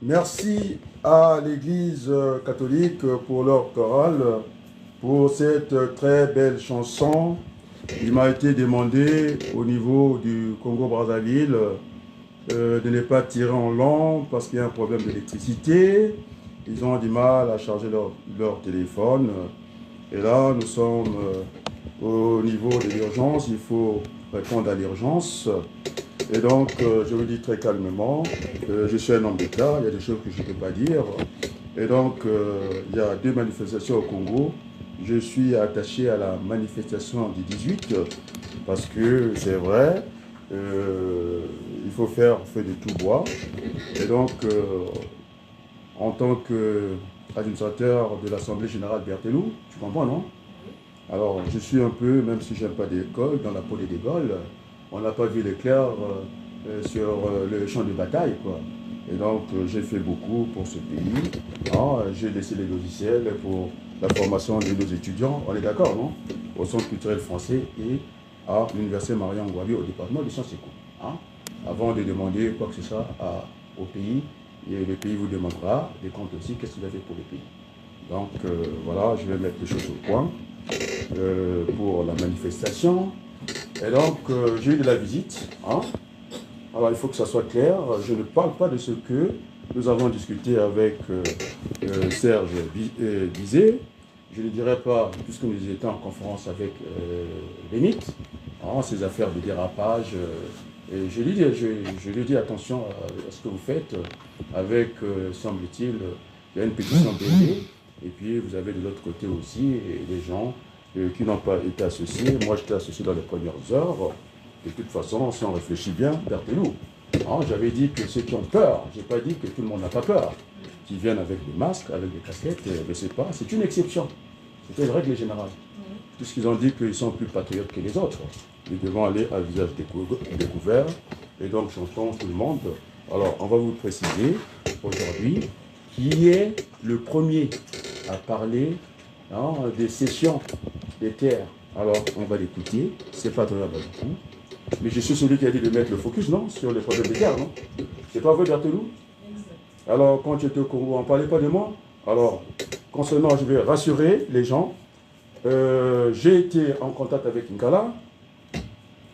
Merci à l'Église catholique pour leur chorale, pour cette très belle chanson. Il m'a été demandé au niveau du Congo-Brazzaville de ne pas tirer en long parce qu'il y a un problème d'électricité. Ils ont du mal à charger leur téléphone. Et là, nous sommes au niveau de l'urgence. Il faut répondre à l'urgence. Et donc, je vous dis très calmement, je suis un homme d'État, il y a des choses que je ne peux pas dire. Et donc, il y a 2 manifestations au Congo. Je suis attaché à la manifestation du 18 parce que c'est vrai, il faut faire feu de tout bois. Et donc, en tant qu'administrateur de l'Assemblée générale Berthelou, tu comprends, non? Alors, je suis un peu, même si je n'aime pas d'école, dans la peau des Gaules. On n'a pas vu l'éclair sur le champ de bataille, quoi. Et donc, j'ai fait beaucoup pour ce pays. J'ai laissé les logiciels pour la formation de nos étudiants. On est d'accord, non? Au Centre culturel français et à l'Université Marion Ngouabi, au département de sciences éco. Avant de demander quoi que ce soit au pays, et le pays vous demandera des comptes aussi, qu'est-ce que vous avez fait pour le pays. Donc, voilà, je vais mettre les choses au point pour la manifestation. Et donc, j'ai eu de la visite. Alors, il faut que ça soit clair. Je ne parle pas de ce que nous avons discuté avec Serge Bizet. Je ne dirai pas, puisque nous étions en conférence avec Bénite, ces affaires de dérapage. Et je lui dis attention à ce que vous faites avec, semble-t-il, il y a une pétition BD. Et puis, vous avez de l'autre côté aussi les gens qui n'ont pas été associés. Moi, j'étais associé dans les premières heures. De toute façon, si on réfléchit bien, Berthelou, j'avais dit que ceux qui ont peur, je n'ai pas dit que tout le monde n'a pas peur, qui viennent avec des masques, avec des casquettes, mais c'est une exception. C'était une règle générale. Puisqu'ils ont dit qu'ils sont plus patriotes que les autres. Ils devront aller à visage découvert. Et donc, chantons tout le monde. Alors, on va vous préciser aujourd'hui qui est le premier à parler des cessions des terres. Alors, on va l'écouter. C'est pas très beaucoup. Mais je suis celui qui a dit de mettre le focus, non, sur les problèmes des terres, non? C'est pas vrai, Berthelou? Alors, quand tu étais au Congo, on ne parlait pas de moi. Alors, concernant, je vais rassurer les gens. J'ai été en contact avec Nkala,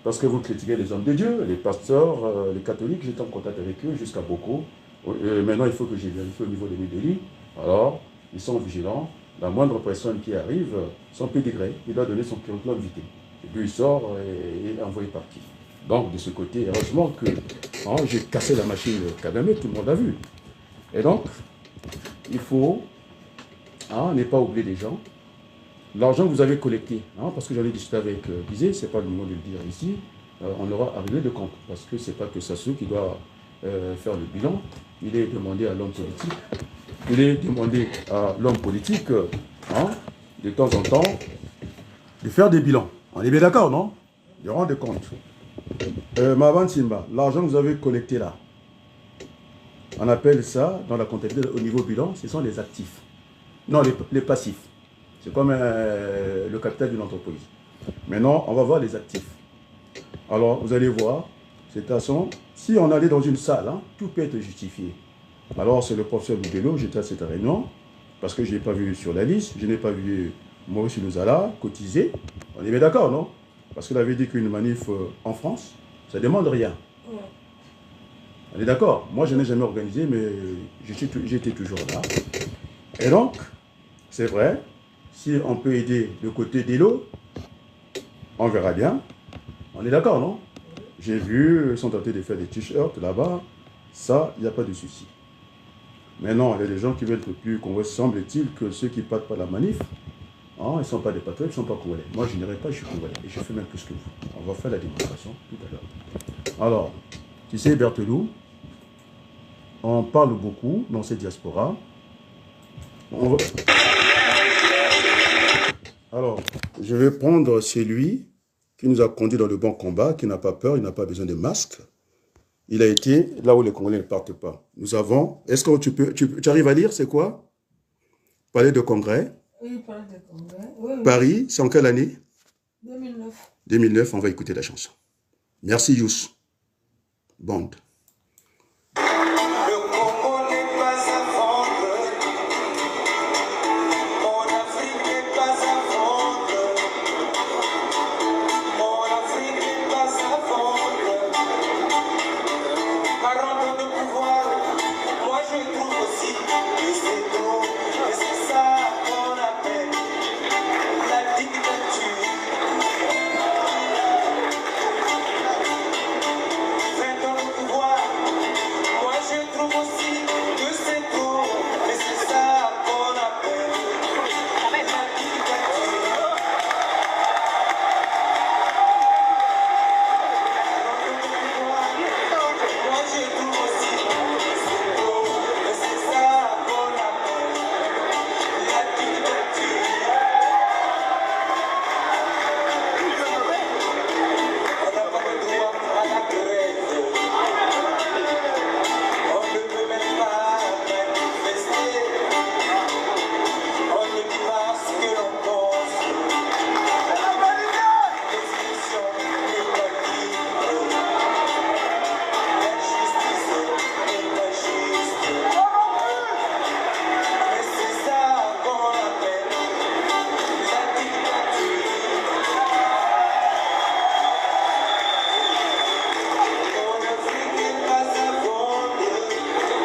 parce que vous critiquez les hommes de Dieu, les pasteurs, les catholiques. J'étais en contact avec eux jusqu'à beaucoup. Maintenant, il faut que j'ai vérifié au niveau des Mideli. Alors, ils sont vigilants. La moindre personne qui arrive, son pédigré, il doit donner son curriculum vitae. Et puis il sort et est envoyé partir. Donc, de ce côté, heureusement que j'ai cassé la machine Kagame, tout le monde a vu. Et donc, il faut ne pas oublier les gens. L'argent que vous avez collecté, parce que j'en ai discuté avec Bizet, ce n'est pas le moment de le dire ici, on aura à régler de compte. Parce que ce n'est pas que Sassou qui doit faire le bilan. Il est demandé à l'homme politique. Il est demandé à l'homme politique, de temps en temps, de faire des bilans. On est bien d'accord, non? De rendre compte. Mavan Simba, l'argent que vous avez collecté là, on appelle ça, dans la comptabilité, au niveau bilan, ce sont les actifs. Non, les passifs. C'est comme le capital d'une entreprise. Maintenant, on va voir les actifs. Alors, vous allez voir, de toute façon, si on allait dans une salle, tout peut être justifié. Alors, c'est le professeur Boubello, j'étais à cette réunion, parce que je n'ai pas vu sur la liste, je n'ai pas vu Maurice Luzala cotiser. On est bien d'accord, non? Parce qu'il avait dit qu'une manif en France, ça ne demande rien. On est d'accord? Moi, je n'ai jamais organisé, mais j'étais toujours là. Et donc, c'est vrai, si on peut aider le côté d'Elo, on verra bien. On est d'accord, non? J'ai vu, ils sont tentés de faire des t-shirts là-bas. Ça, il n'y a pas de souci. Maintenant, il y a des gens qui veulent que plus qu'on semble-t-il que ceux qui ne partent pas la manif, ils ne sont pas des patriotes, ils ne sont pas congolais. Moi, je n'irai pas, je suis congolais. Et je fais même plus que vous. On va faire la démonstration tout à l'heure. Alors, tu sais, Berthelou, on parle beaucoup dans cette diaspora. Alors, je vais prendre celui qui nous a conduit dans le bon combat, qui n'a pas peur, il n'a pas besoin de masque. Il a été là où les Congolais ne partent pas. Nous avons... Est-ce que tu arrives à lire, c'est quoi? Palais de Congrès. Oui, Palais de Congrès. Oui, oui. Paris, c'est en quelle année? 2009, on va écouter la chanson. Merci Youssou Bond.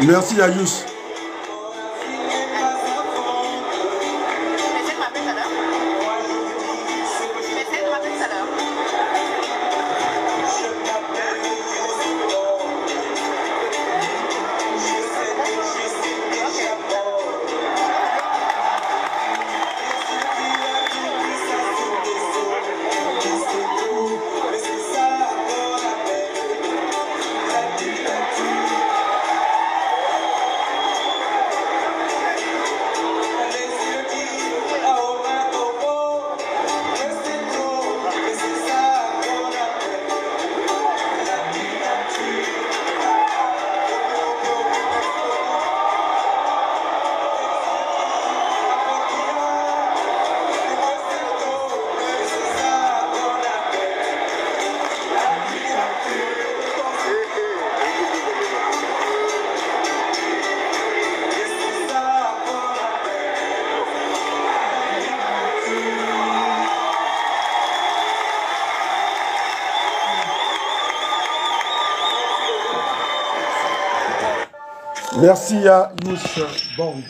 Merci à Youssou. Merci à Youssou Bond.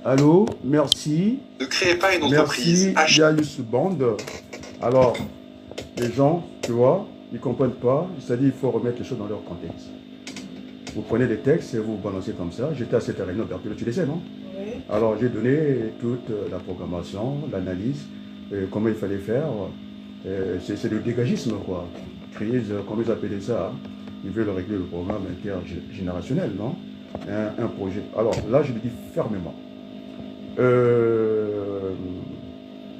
Allô, merci. Ne créez pas une entreprise. Merci à Youssou Bond. Alors, les gens, tu vois, ils ne comprennent pas. C'est-à-dire qu'il faut remettre les choses dans leur contexte. Vous prenez des textes et vous balancez comme ça. J'étais à cette réunion, tu le sais, non? Oui. Alors, j'ai donné toute la programmation, l'analyse, comment il fallait faire. C'est le dégagisme, quoi. Crise, comment ils appelaient ça? Ils veulent régler le programme intergénérationnel, non? Un projet. Alors là, je le dis fermement.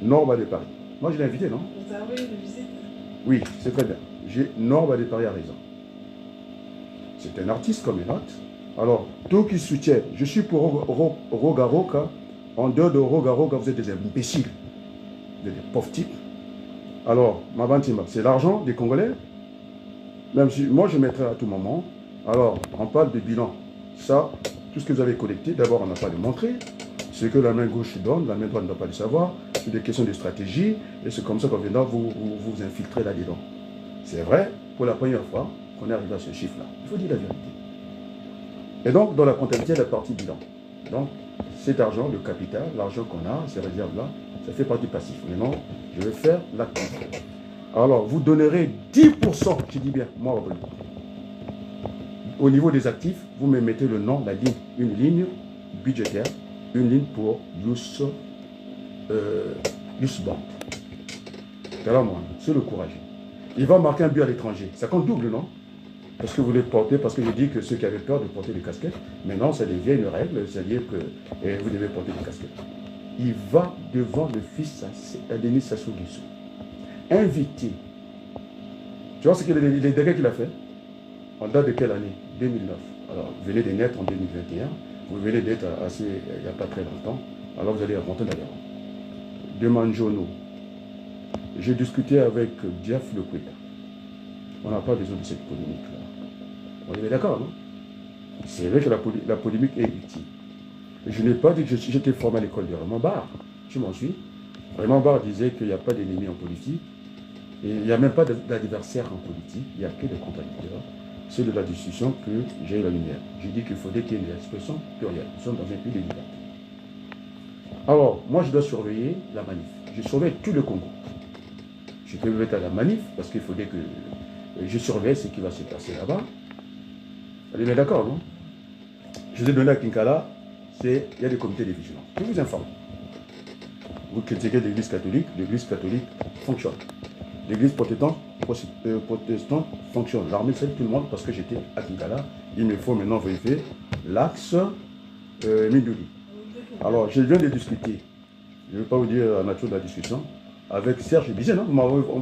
Norma de Paris. Moi, je l'ai invité, non? Vous avez envoyé une visite? Oui, c'est très bien. Norma de Paris a raison. C'est un artiste comme un autre. Alors, tout qui soutient, je suis pour Roga Roga. En dehors de Roga Roga, vous êtes des imbéciles. Vous êtes des pauvres types. Alors, ma bantima, c'est l'argent des Congolais. Même si moi, je mettrai à tout moment. Alors, on parle de bilan. Ça, tout ce que vous avez collecté, d'abord, on n'a pas à le montrer. Ce que la main gauche donne, la main droite ne doit pas le savoir. C'est des questions de stratégie. Et c'est comme ça qu'on viendra vous infiltrer là-dedans. C'est vrai, pour la première fois, qu'on est arrivé à ce chiffre-là. Il faut dire la vérité. Et donc, dans la comptabilité, la partie bilan. Donc, cet argent, le capital, l'argent qu'on a, ces réserves-là, ça fait partie passive. Maintenant, je vais faire l'actif. Alors, vous donnerez 10%, je dis bien, moi, au niveau des actifs, vous me mettez le nom, la ligne, une ligne budgétaire, une ligne pour Youssou Bond. Voilà, moi, c'est le courage. Il va marquer un but à l'étranger. Ça compte double, non? Parce que vous les portez, parce que je dis que ceux qui avaient peur de porter des casquettes, maintenant, ça devient une règle, c'est-à-dire que vous devez porter des casquettes. Il va devant le fils à Denis Sassou Nguesso. Invité. Tu vois ce que les dégâts qu'il a fait? En date de quelle année? 2009. Alors, vous venez de naître en 2021. Vous venez d'être assez, il n'y a pas très longtemps. Alors, vous allez remonter d'ailleurs. De Manjono, J'ai discuté avec Jeff Le Quetta. On n'a pas besoin de cette polémique-là. On est d'accord, non? C'est vrai que la polémique est utile. Je n'ai pas dit que j'étais formé à l'école de Raymond Barre. Tu m'en suis. Raymond Barre disait qu'il n'y a pas d'ennemis en politique. Et il n'y a même pas d'adversaire en politique. Il n'y a que des contradicteurs. C'est de la discussion que j'ai eu la lumière. J'ai dit qu'il faudrait qu'il y ait une expression plurielle. Nous sommes dans un pays de liberté. Alors, moi, je dois surveiller la manif. Je surveille tout le Congo. Je peux me mettre à la manif parce qu'il faudrait que je surveille ce qui va se passer là-bas. Allez, mais d'accord, non? Je vous ai donné à Kinkala, il y a des comités de vigilance. Je vous informe. Vous critiquez l'église catholique fonctionne. L'église protestante fonctionne. L'armée fait tout le monde parce que j'étais à Kinkala. Il me faut maintenant vérifier l'axe Mindouli. Alors, je viens de discuter, je ne vais pas vous dire la nature de la discussion, avec Serge Bizet, non? Vous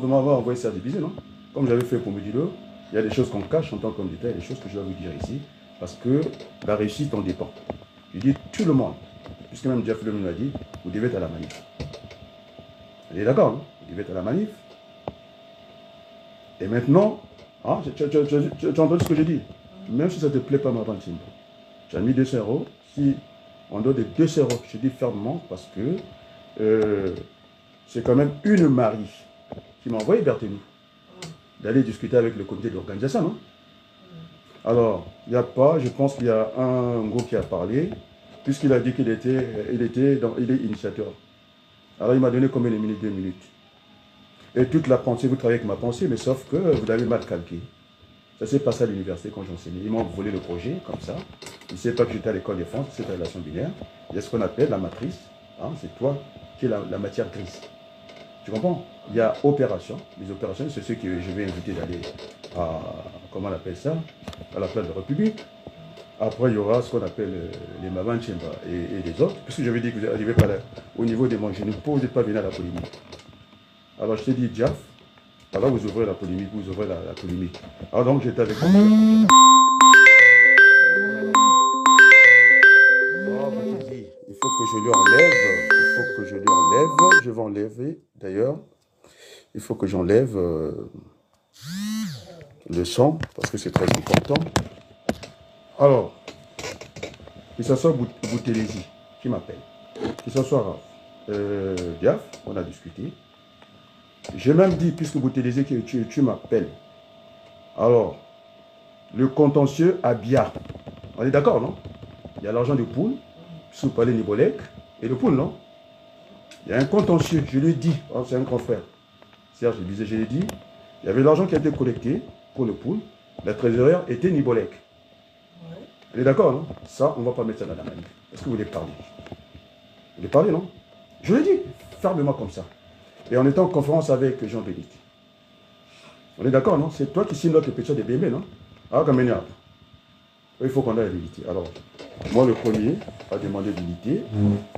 m'avez envoyé Serge Bizet, non? Comme j'avais fait pour Medilo, il y a des choses qu'on cache en tant qu'homme d'État, il y a des choses que je dois vous dire ici, parce que la réussite en dépend. Je dis tout le monde, puisque même Jeff Lemon l'a dit, vous devez être à la manif. Vous êtes d'accord, non? Vous devez être à la manif. Et maintenant, hein, tu as entendu ce que j'ai dit? Même si ça ne te plaît pas, ma bande, tu as mis 200 €. Si on donne des 200 €, je dis fermement, parce que c'est quand même une Marie qui m'a envoyé Berthénou d'aller discuter avec le comité d'organisation, non? Alors, il n'y a pas, je pense qu'il y a un gros qui a parlé, puisqu'il a dit qu'il est initiateur. Alors, il m'a donné combien de minutes? 2 minutes. Et toute la pensée, vous travaillez avec ma pensée, mais sauf que vous avez mal calqué. Ça s'est passé à l'université quand j'enseignais. Ils m'ont volé le projet, comme ça. Ils ne savaient pas que j'étais à l'école des France, c'est la relation binaire. Il y a ce qu'on appelle la matrice. Hein, c'est toi qui es la matière grise. Tu comprends? Il y a opération. Les opérations, c'est ceux que je vais inviter d'aller à, comment on appelle ça, à la place de la République. Après, il y aura ce qu'on appelle les Mavan Chemba et les autres. Puisque j'avais dit que vous n'arrivez pas là, au niveau des manches, je ne posez pas venir à la polémique. Alors, je t'ai dit, Diaf, alors vous ouvrez la polémique, vous ouvrez la polémique. Alors donc, j'étais avec vous. Il faut que je lui enlève, je vais enlever, d'ailleurs, il faut que j'enlève le son, parce que c'est très important. Alors, que ce soit Boutélési qui m'appelle, que ce soit Diaf, on a discuté. J'ai même dit, puisque Boutélési, que tu m'appelles. Alors, le contentieux à Bia, on est d'accord, non? Il y a l'argent de poule, sous palais Nibolek, et le poule, non? Il y a un contentieux, je l'ai dit, oh, c'est un grand frère. Serge, je l'ai dit, il y avait l'argent qui a été collecté pour le poule, la trésorière était Nibolek. Ouais. Elle est d'accord, non? Ça, on ne va pas mettre ça dans la manif. Est-ce que vous voulez parler? Vous voulez parler, non? Je l'ai dit, fermement comme ça. Et on était en conférence avec Jean Bélic. On est d'accord, non? C'est toi qui signes notre pétition des bébés, non? Ah, comme il faut qu'on ait l'unité. Alors, moi, le premier a demandé l'unité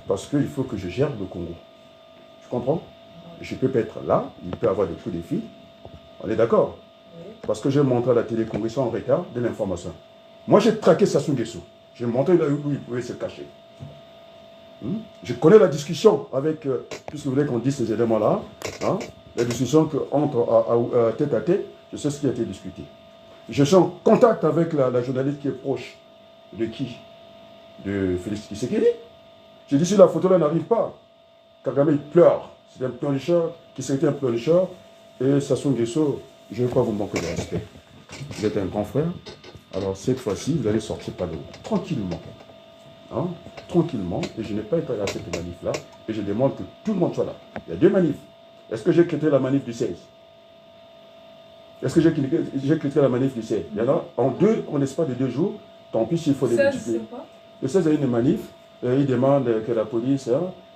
parce qu'il faut que je gère le Congo. Tu comprends? Je ne peux pas être là, il peut y avoir des coups de fil. On est d'accord? Parce que j'ai montré à la télé Congo, ils sont en retard de l'information. Moi, j'ai traqué Sassou Nguesso. J'ai montré là où il pouvait se cacher. Je connais la discussion avec, puisque vous voulez qu'on dise ces éléments-là, hein, la discussion entre tête à tête, je sais ce qui a été discuté. Je suis en contact avec la journaliste qui est proche de qui? De Félix Tshisekedi. J'ai dit si la photo là n'arrive pas, Kagame il pleure. C'est un pleurnicheur, Tshisekedi un pleurnicheur, et Sassou Nguesso, je ne vais pas vous manquer de respect. Vous êtes un grand frère, alors cette fois-ci, vous allez sortir par le haut, tranquillement. Hein, tranquillement, et je n'ai pas été à cette manif-là, et je demande que tout le monde soit là. Il y a 2 manifs. Est-ce que j'ai critiqué la manif du 16? Est-ce que j'ai critiqué la manif du 16? Il y en a en 2, en l'espace de 2 jours, tant pis s'il faut les multiplier. Le 16 a une manif, il demande que la police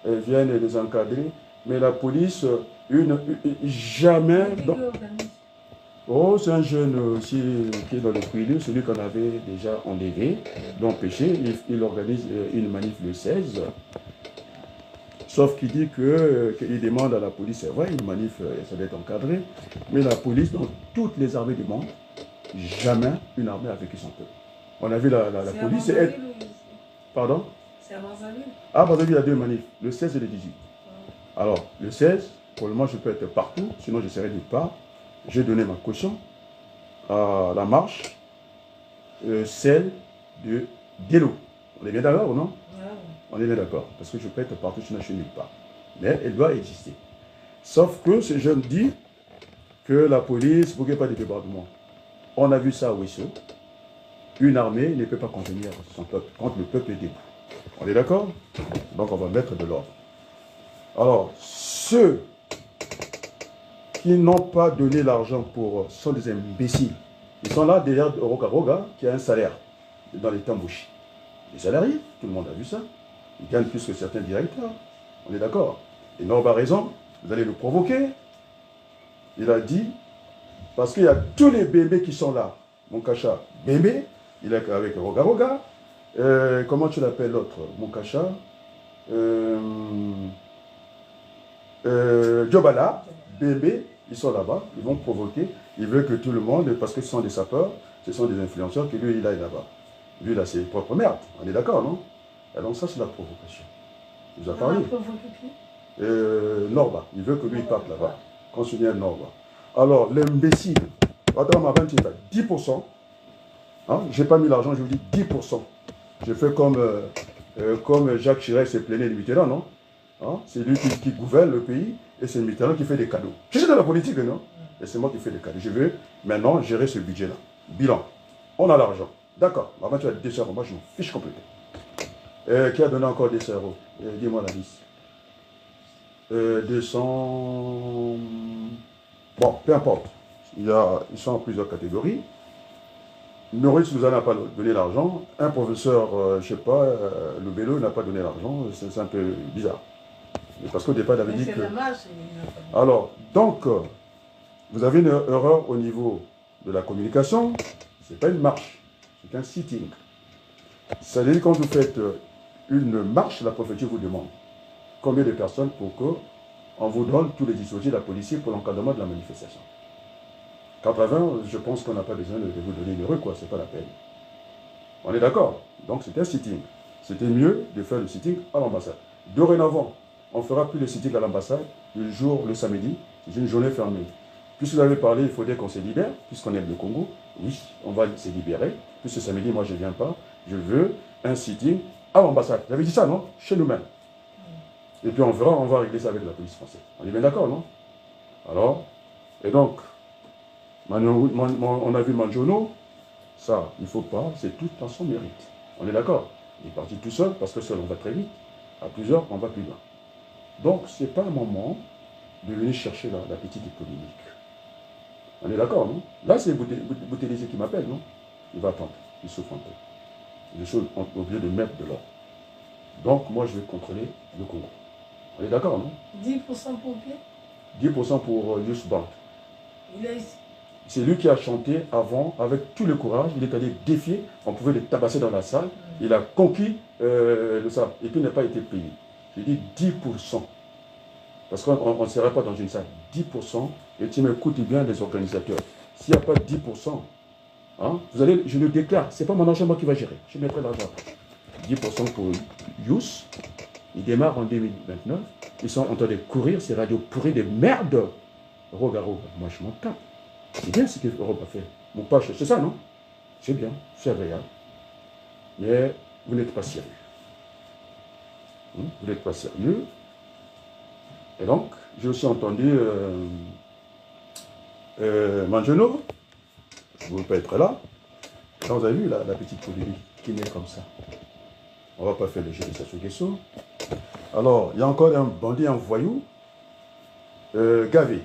vienne les encadrer, mais la police, jamais... Oh, c'est un jeune aussi qui est dans le Kouilou, celui qu'on avait déjà enlevé, l'empêché, il organise une manif le 16. Sauf qu'il dit qu'il demande à la police, c'est vrai, une manif, ça doit être encadré, mais la police, dans toutes les armées du monde, jamais une armée a vécu son peuple. On a vu la police... Pardon? C'est à Brazzaville. Ah, Brazzaville, il y a 2 manifs, le 16 et le 18. Alors, le 16, Pour le moment, je peux être partout, sinon je serai nulle part. J'ai donné ma caution à la marche, celle de Delo. On est bien d'accord ou non? On est bien d'accord, parce que je peux être partout, sinon je suis nulle part. Mais elle doit exister. Sauf que ces jeunes disent que la police, pour qu'il n'y ait pas de débordement. On a vu ça à Ouessou. Une armée ne peut pas contenir son peuple, quand le peuple est debout. On est d'accord? Donc on va mettre de l'ordre. Alors, ceux qui n'ont pas donné l'argent pour sont des imbéciles. Ils sont là derrière Roga Roga qui a un salaire dans les tambouchis. Les salariés, tout le monde a vu ça. Ils gagnent plus que certains directeurs. On est d'accord? Et Norba a raison, vous allez le provoquer. Il a dit, parce qu'il y a tous les bébés qui sont là. Mon cacha, bébé, il est avec Roga Roga. Comment tu l'appelles l'autre? Mon cacha. Djobala, bébé, ils sont là-bas, ils vont provoquer. Ils veulent que tout le monde, parce que ce sont des sapeurs, ce sont des influenceurs, que lui, il aille là-bas. Lui, il a ses propres merdes. On est d'accord, non? Et donc ça, c'est la provocation. Il vous a parlé. Norba, il veut que lui, il parte là-bas. Consulier Norba. Alors, l'imbécile, attends, ma 10%. Hein? Je n'ai pas mis l'argent, je vous dis 10%. Je fais comme Jacques Chirac s'est plaigné de Mitterrand, non? Hein? C'est lui qui gouverne le pays et c'est Mitterrand qui fait des cadeaux. Je suis dans la politique, non? Et c'est moi qui fais des cadeaux. Je veux maintenant gérer ce budget-là. Bilan. On a l'argent. D'accord. Maintenant, tu as 200 euros. Moi, je m'en fiche complètement. Qui a donné encore 200 euros? Dis-moi la liste. 200... Bon, peu importe. Ils sont en plusieurs catégories. Maurice nous n'a pas donné l'argent. Un professeur, je ne sais pas, le vélo n'a pas donné l'argent. C'est un peu bizarre. Mais parce qu'au départ, il avait dit que... Alors, donc, vous avez une erreur au niveau de la communication. Ce n'est pas une marche, c'est un sitting. C'est-à-dire que quand vous faites une marche, la préfecture vous demande combien de personnes pour qu'on vous donne tous les dispositifs de la police pour l'encadrement de la manifestation. 80, je pense qu'on n'a pas besoin de vous donner une rue, quoi, c'est pas la peine. On est d'accord? Donc c'était un sitting. C'était mieux de faire le sitting à l'ambassade. Dorénavant, on ne fera plus le sitting à l'ambassade le samedi, c'est une journée fermée. Puisque vous avez parlé, il faudrait qu'on se libère, puisqu'on aime le Congo. Oui, on va se libérer. Puis ce samedi, moi je ne viens pas. Je veux un sitting à l'ambassade. J'avais dit ça, non? Chez nous-mêmes. Et puis on verra, on va régler ça avec la police française. On est bien d'accord, non? Alors, et donc, on a vu Manjono, ça, il ne faut pas, c'est tout en son mérite. On est d'accord? Il est parti tout seul, parce que seul on va très vite. À plusieurs, on va plus loin. Donc, ce n'est pas un moment de venir chercher la petite polémique. On est d'accord, non? Là, c'est Boutelisé qui m'appelle, non? Il va attendre, il souffre un peu. Les choses ont obligé de mettre de l'ordre. Donc, moi, je vais contrôler le Congo. On est d'accord, non? 10% pour qui? 10% pour Youth Bank. Il est ici. C'est lui qui a chanté avant, avec tout le courage. Il est allé défier, on pouvait le tabasser dans la salle. Il a conquis ça, et puis il n'a pas été payé. J'ai dit 10%. Parce qu'on ne serait pas dans une salle. 10%, et tu m'écoutes bien les organisateurs. S'il n'y a pas 10%, hein, vous allez, je le déclare, ce n'est pas mon argent moi qui va gérer. Je mettrai l'argent. 10% pour Youth. Ils démarrent en 2029. Ils sont en train de courir ces radios pourries de merde. Roga, moi je m'en tape. C'est bien ce que l'Europe a fait. Mon poche, c'est ça, non? C'est bien, c'est agréable. Mais vous n'êtes pas sérieux. Vous n'êtes pas sérieux. Et donc, j'ai aussi entendu Manjono. Vous ne pouvez pas être là. Quand vous avez vu la petite polémique qui naît comme ça. On ne va pas faire le jeu de Sassou Nguesso. Alors, il y a encore un bandit, un voyou, Gavé.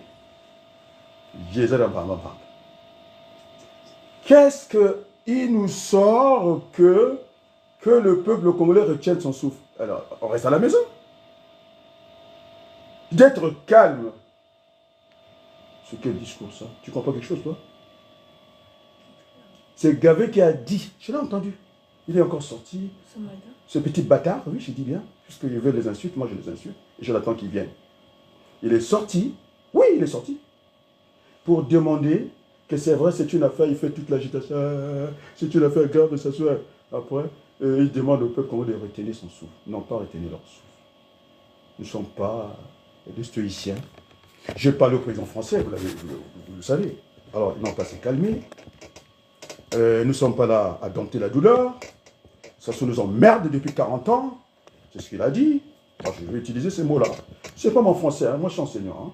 Qu'est-ce qu'il nous sort que le peuple congolais retienne son souffle? Alors, on reste à la maison. D'être calme. C'est quel discours ça? Tu comprends quelque chose, toi? C'est Gavé qui a dit, je l'ai entendu. Il est encore sorti. Ce petit bâtard, oui, je dis bien, puisque je veux les insultes, moi je les insulte, et je l'attends qu'il vienne. Il est sorti, oui, il est sorti, pour demander que c'est vrai, c'est une affaire, il fait toute l'agitation, c'est une affaire grave de s'asseoir. Après, il demande au peuple comment de retenir son souffle. Non, pas retenir leur souffle. Nous ne sommes pas des stoïciens, J'ai parlé au président français, vous le savez. Alors, ils n'ont pas s'est calmés. Nous ne sommes pas là à dompter la douleur. Ça se nous emmerde depuis 40 ans. C'est ce qu'il a dit. Alors, je vais utiliser ces mots-là. Ce n'est pas mon français, hein. Moi je suis enseignant. Hein.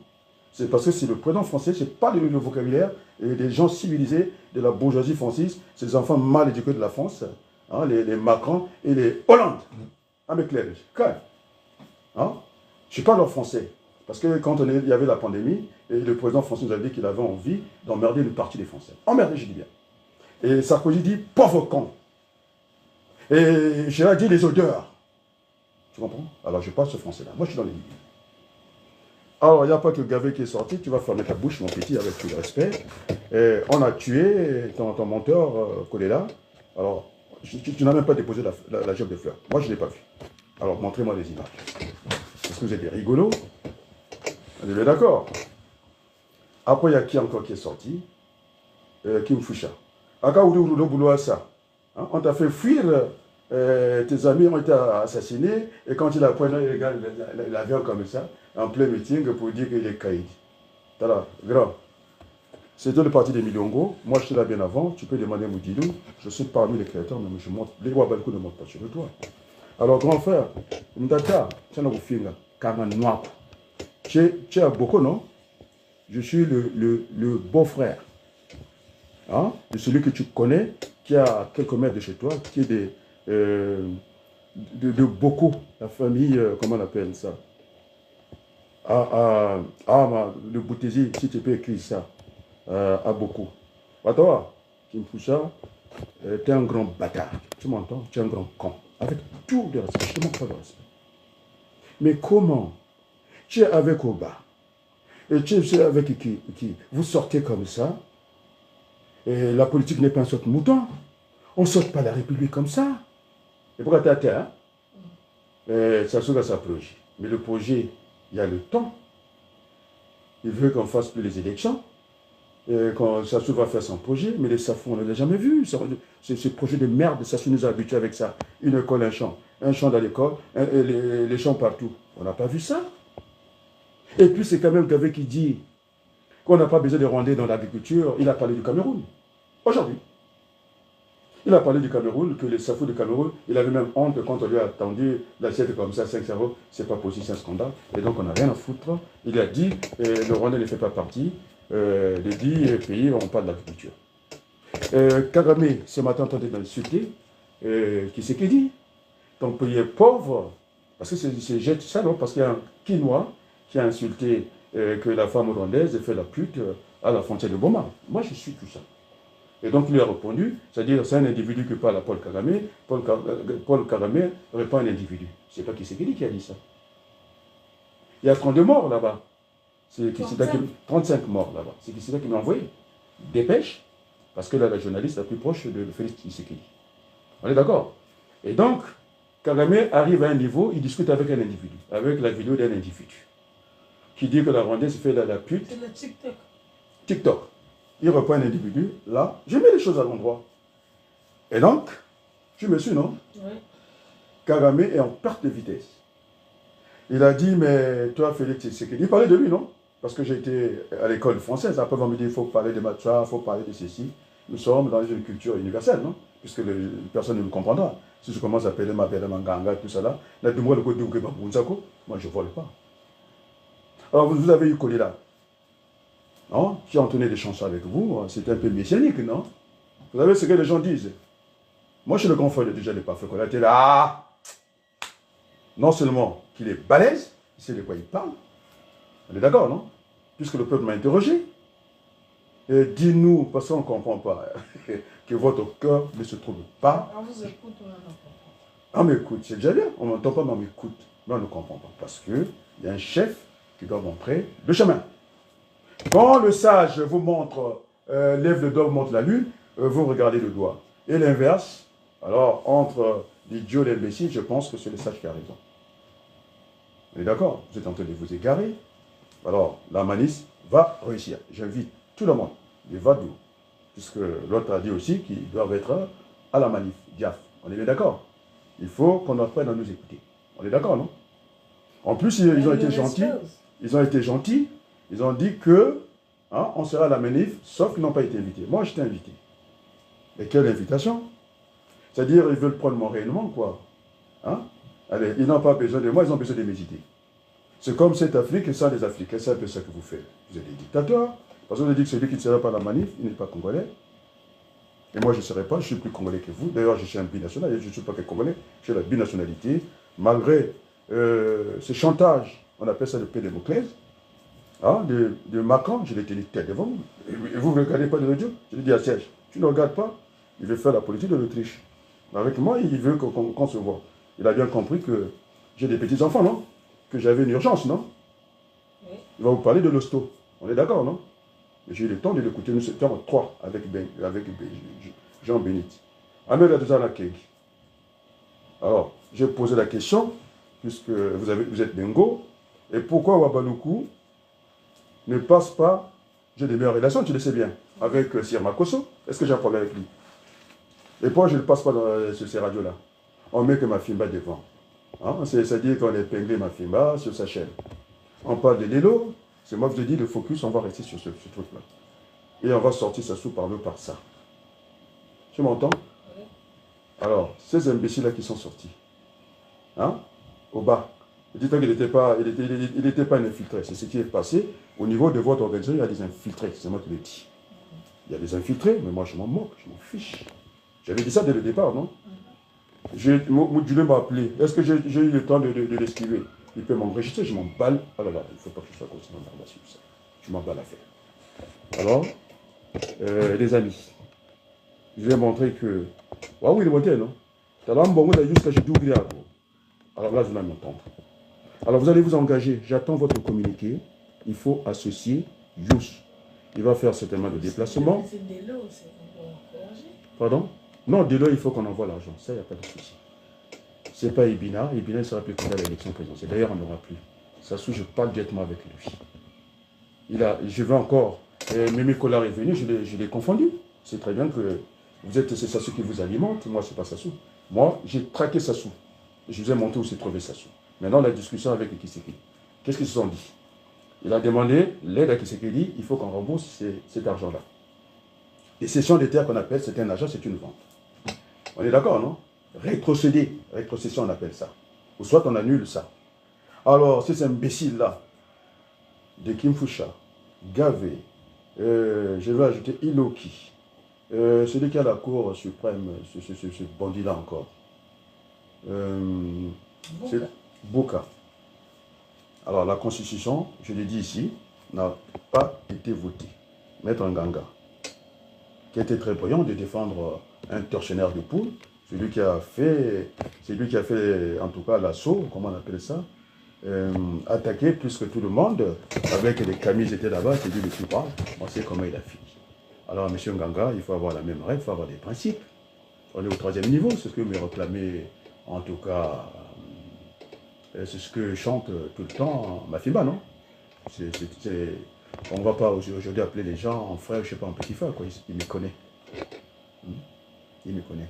C'est parce que c'est le président français, je n'ai pas le vocabulaire et des gens civilisés de la bourgeoisie française, c'est les enfants mal éduqués de la France, hein, les Macron et les Hollande. Ah, mais clair, hein? Je parle en français. Parce que quand il y avait la pandémie, et le président français nous a dit qu'il avait envie d'emmerder une partie des Français. Emmerder, je dis bien. Et Sarkozy dit pauvre con. Et Chirac dit les odeurs. Tu comprends? Alors je parle ce français-là. Moi je suis dans les livres. Alors il n'y a pas que Gavé qui est sorti, tu vas fermer ta bouche mon petit avec tout le respect. Et on a tué ton menteur Kolela. Alors tu n'as même pas déposé la job de fleurs. Moi je ne l'ai pas vu. Alors montrez-moi les images. Est-ce que vous êtes des rigolos? Vous êtes d'accord? Après il y a qui encore qui est sorti? Kim Foucha. On t'a fait fuir, tes amis ont été assassinés, et quand il a pris l'avion comme ça, en plein meeting, pour dire qu'il est caïd. Voilà, grand. C'était le parti des Milongo. Moi, je suis là bien avant. Tu peux demander à Moudilou. Je suis parmi les créateurs, mais je monte. Les Wabalkou ne montent pas sur le toit. Alors, grand frère, Ndaka, tu as un film, Kaman Noir. Tu es à Boko, non? Je suis le beau-frère. Hein, de celui que tu connais, qui a quelques mètres de chez toi, qui est de Boko, la famille, comment on appelle ça? Le Boutesi, si tu peux écrire ça, à Boko. Attends, Kim Foucha, tu es un grand bâtard, tu m'entends? Tu es un grand con, avec tout le respect, je ne te manque pas de respect. Mais comment? Tu es avec Oba, et tu es avec qui? Vous sortez comme ça. Et la politique n'est pas un saute-mouton. On ne saute pas la République comme ça. Et pourquoi tu es à terre? Ça se à sa projet. Mais le projet, il y a le temps. Il veut qu'on fasse plus les élections. Quand Sassou va faire son projet, mais les Safou, on ne l'a jamais vu. Ce projet de merde, Sassou nous a habitués avec ça. Une école, un champ. Un champ dans l'école, les champs partout. On n'a pas vu ça. Et puis c'est quand même Gavé qui dit qu'on n'a pas besoin de Rwandais dans l'agriculture. Il a parlé du Cameroun. Aujourd'hui. Il a parlé du Cameroun, que les Safou du Cameroun, il avait même honte quand on lui a tendu l'assiette comme ça, 5 euros, c'est pas possible, c'est un scandale. Et donc on n'a rien à foutre. Il a dit, le Rwanda ne fait pas partie des 10 pays où on parle d'agriculture. Kagame, ce matin, entendait d'insulter, qui c'est qui dit? Ton pays est pauvre, parce que c'est ça, non? Parce qu'il y a un Quinois qui a insulté que la femme rwandaise fait la pute à la frontière de Boma. Moi, je suis tout ça. Et donc, il lui a répondu, c'est-à-dire, c'est un individu qui parle à Paul Kagame. Paul Kagame répond à un individu. C'est pas qui c'est qui a dit ça. Il y a 32 morts là-bas. C'est 35 morts là-bas. C'est qui c'est qui m'a envoyé. Dépêche, parce que là, la journaliste la plus proche de Félix Tshisekedi. On est d'accord? Et donc, Kagame arrive à un niveau, il discute avec un individu, avec la vidéo d'un individu, qui dit que la Rwandaise fait la pute. C'est le TikTok. TikTok. Il reprend un individu, là, je mets les choses à l'endroit. Et donc, tu me suis, non? Oui. Kagame est en perte de vitesse. Il a dit, mais toi, Félix Tshisekedi, il parlait de lui, non? Parce que j'ai été à l'école française. Après, on me dit, il faut parler de matcha, il faut parler de ceci. Nous sommes dans une culture universelle, non? Puisque personne ne me comprendra. Si je commence à appeler ma belle Manganga, tout ça là, moi je ne vole pas. Alors, vous avez eu Kolela, non? Qui a entonné des chansons avec vous, c'était un peu messianique, non? Vous savez ce que les gens disent? Moi, je suis le grand frère de déjà les parfaits Kolela. Là, non seulement qu'il est balèze, il sait de quoi il parle. On est d'accord, non? Puisque le peuple m'a interrogé. Et dis-nous, parce qu'on ne comprend pas, que votre cœur ne se trouve pas. On vous écoute, on n'entend On m'écoute, c'est déjà bien. On ne m'entend pas, mais on m'écoute. Mais on ne comprend pas. Parce qu'il y a un chef qui doit montrer le chemin. Quand le sage vous montre, lève le doigt, vous montre la lune, vous regardez le doigt. Et l'inverse, alors entre l'idiot et l'imbécile, je pense que c'est le sage qui a raison. Vous êtes d'accord? Vous êtes en train de vous égarer. Alors, la malice va réussir. J'invite tout le monde, les vadous, puisque l'autre a dit aussi qu'ils doivent être à la manif, diaf. On est bien d'accord? Il faut qu'on apprenne à nous écouter. On est d'accord, non? En plus, ils ont été gentils. Ils ont été gentils. Ils ont dit que on sera à la manif, sauf qu'ils n'ont pas été invités. Moi, j'étais invité. Mais quelle invitation? C'est-à-dire, ils veulent prendre mon rayonnement, quoi. Hein? Allez, ils n'ont pas besoin de moi, ils ont besoin de mes idées. C'est comme cette Afrique et ça, les Africains. C'est un peu ça que vous faites. Vous êtes des dictateurs. Parce que vous avez dit que celui qui ne serait pas à la manif, il n'est pas congolais. Et moi, je ne serai pas, je suis plus congolais que vous. D'ailleurs, je suis un binational, je ne suis pas que congolais. J'ai la binationalité. Malgré ce chantage, on appelle ça le Pédémoclès, de Macron, je l'ai tenu tête devant vous. Et vous ne regardez pas de l'audio? Je lui dis à Serge, tu ne regardes pas, il veut faire la politique de l'Autriche. Avec moi, il veut qu'on se voit. Il a bien compris que j'ai des petits-enfants, non? Que j'avais une urgence, non? Oui. Il va vous parler de l'hosto. On est d'accord, non? J'ai eu le temps de l'écouter. Nous étions trois avec Jean Bénit. Ahmed Adouza Keg. Alors, j'ai posé la question, puisque vous êtes Bengo, et pourquoi Wabaloukou ne passe pas, j'ai des meilleures relations, tu le sais bien, avec Sir Makosso. Est-ce que j'ai un problème avec lui? Et pourquoi je ne passe pas sur ces radios-là? On met que ma Fimba devant. C'est-à-dire qu'on a épinglé ma Fimba sur sa chaîne. On parle de Lelo, c'est moi qui te dis, le focus, on va rester sur ce truc-là. Et on va sortir ça sous par ça. Tu m'entends? Oui. Alors, ces imbéciles-là qui sont sortis, au bas, dites-moi qu'il n'était pas un infiltré. C'est ce qui est passé. Au niveau de votre organisation, il y a des infiltrés, c'est moi qui le dis. Il y a des infiltrés, mais moi je m'en moque, je m'en fiche. J'avais dit ça dès le départ, non? Moudjulé m'a appelé. Est-ce que j'ai eu le temps de l'esquiver? Il peut m'enregistrer, je m'en balle. Ah là là, il ne faut pas que je sois constamment dans ça. Je m'en balle à faire. Alors, les amis, je vais montrer que. Ah oui, il est monté, non? Alors là, je vais m'entendre. Alors, vous allez vous engager. J'attends votre communiqué. Il faut associer Yous. Il va faire certainement le déplacement. C'est Delo, c'est encouragé. Pardon? Non, Delo, il faut qu'on envoie l'argent. Ça, il n'y a pas de souci. Ce n'est pas Ibina. Ibina ne sera plus candidat à l'élection présidentielle. D'ailleurs, on n'aura plus. Sassou, je parle directement avec lui. Je vais encore. Mémé Collard est venu, je l'ai confondu. C'est très bien que c'est Sassou qui vous alimente. Moi, ce n'est pas Sassou. Moi, j'ai traqué Sassou. Je vous ai montré où s'est trouvé Sassou. Maintenant, la discussion avec Kisekedi. Qu'est-ce qu'ils se sont dit? Il a demandé l'aide à Kisekedi, il faut qu'on rembourse cet argent-là. Les cessions des terres qu'on appelle, c'est un achat, c'est une vente. On est d'accord, non? Rétrocéder, rétrocession, on appelle ça. Ou soit on annule ça. Alors, ces imbéciles-là, de Kimfusha, Gavé, je vais ajouter Iloki, celui qui a la Cour suprême, ce bandit-là encore. C'est Bouka. Alors, la Constitution, je l'ai dit ici, n'a pas été votée. Maître Nganga, qui était très brillant de défendre un tortionnaire de poule, c'est lui qui a fait, en tout cas, l'assaut, comment on appelle ça, attaqué plus que tout le monde, avec les camises étaient là-bas, c'est lui le plus brave. On sait comment il a fini. Alors, M. Nganga, il faut avoir la même règle, il faut avoir des principes. On est au 3e niveau, c'est ce que me réclamait, en tout cas, c'est ce que chante tout le temps Mafimba, non? On ne va pas aujourd'hui appeler les gens en frère, je ne sais pas, en petit frère, quoi. Il me connaît. Il me connaît.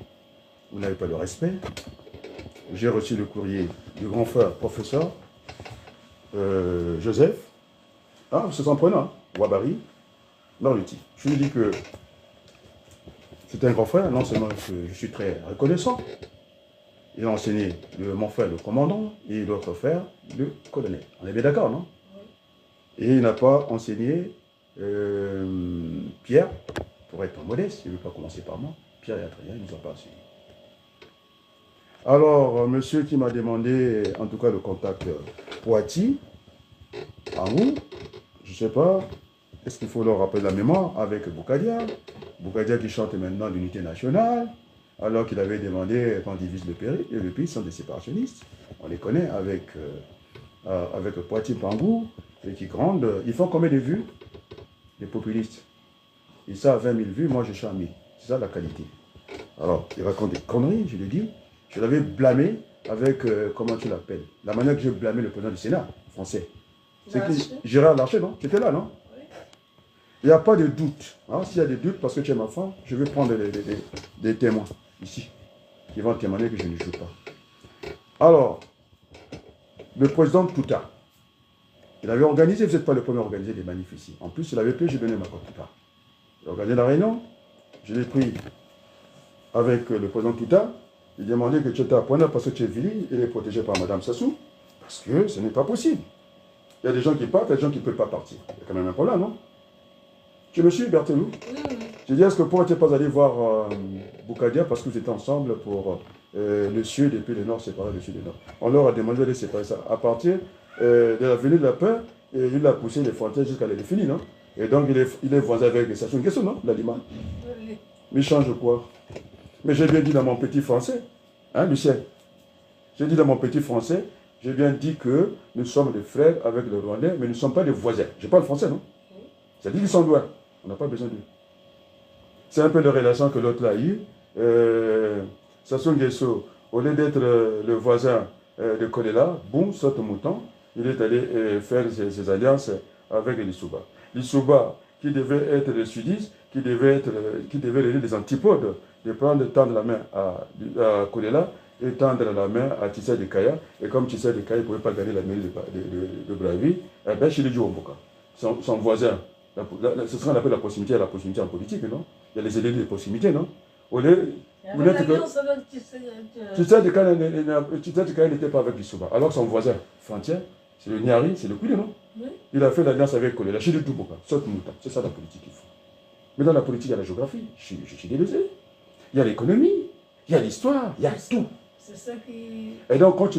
Vous n'avez pas de respect. J'ai reçu le courrier du grand frère, professeur Joseph. C'est son prénom, Wabari, Norluti. Je lui dis que c'est un grand frère, non seulement que je suis très reconnaissant. Il a enseigné mon frère, le commandant, et l'autre frère, le colonel. On est bien d'accord, non? Et il n'a pas enseigné Pierre, pour être modeste, il ne veut pas commencer par moi. Pierre et Adrien, ils ne nous ont pas enseigné. Alors, monsieur qui m'a demandé, en tout cas, le contact Poiti, en où, je ne sais pas, est-ce qu'il faut leur rappeler la mémoire avec Boukadia? Boukadia qui chante maintenant l'unité nationale, alors qu'il avait demandé qu'on divise le pays sont des séparationnistes. On les connaît avec Poiti Pangou, et qui grandent. Ils font combien de vues? Les populistes. Ils savent 20 000 vues, moi je suis à 1000. C'est ça la qualité. Alors, ils racontent des conneries, je l'ai dit. Je l'avais blâmé avec, comment tu l'appelles? La manière que j'ai blâmé le président du Sénat français. C'est que Gérard Larcher, non? Tu étais là, non? Oui. Il n'y a pas de doute. S'il y a des doutes, parce que tu es ma femme, je vais prendre des témoins ici, qui vont témoigner que je ne joue pas. Alors, le président Touta, Il avait organisé, vous n'êtes pas le premier à organiser des manifs ici. En plus, il avait pris, j'ai donné ma carte plus tard. Il a organisé la réunion, je l'ai pris avec le président Touta. Il demandait que tu étais à Pointe parce que tu es vili, il est protégé par Mme Sassou. Parce que ce n'est pas possible. Il y a des gens qui partent, il y a des gens qui ne peuvent pas partir. Il y a quand même un problème, non? Tu me suis, Berthelou? Oui. J'ai dit, est-ce que pourquoi tu n'es pas allé voir Boukadia parce que vous étiez ensemble pour le sud et puis le nord, séparer le sud et le nord. On leur a demandé de séparer ça. À partir de l'avenue de la Peur, il a poussé les frontières jusqu'à l'Elefini, non? Et donc il est voisin avec les stations de question, non? L'aliment. Oui. Mais il change quoi? Mais j'ai bien dit dans mon petit français, hein, Lucien? J'ai dit dans mon petit français, j'ai bien dit que nous sommes des frères avec le Rwandais, mais nous ne sommes pas des voisins. Je parle français, non? Ça dit qu'ils sont loin. On n'a pas besoin d'eux. C'est un peu la relation que l'autre a eue. Sassou Nguesso, au lieu d'être le voisin de Kolela, boum, saute au mouton, il est allé faire ses alliances avec Lissouba. Lissouba, qui devait être le sudiste, qui devait aider des antipodes, de tendre la main à Kolela et tendre la main à Tissa de Kaya. Et comme Tissa de Kaya ne pouvait pas gagner la mairie de Brazzaville, eh bien, chez le Djouomboka, son voisin, c'est ce qu'on appelle la proximité en politique, non? Il y a les élèves de proximité, non? Au lieu, Il y avait l'alliance avec Tissa de Kaya n'était pas avec Lissouba. Alors son voisin frontière, c'est le Niari, c'est le Koulé, non? Oui. Il a fait l'alliance avec Kolela, chez le Djouomboka, saute mouton. C'est ça la politique qu'il faut. Mais dans la politique, il y a la géographie, je suis désolé. Il y a l'économie, il y a l'histoire, il y a tout. C'est ça qui... Et donc, quand tu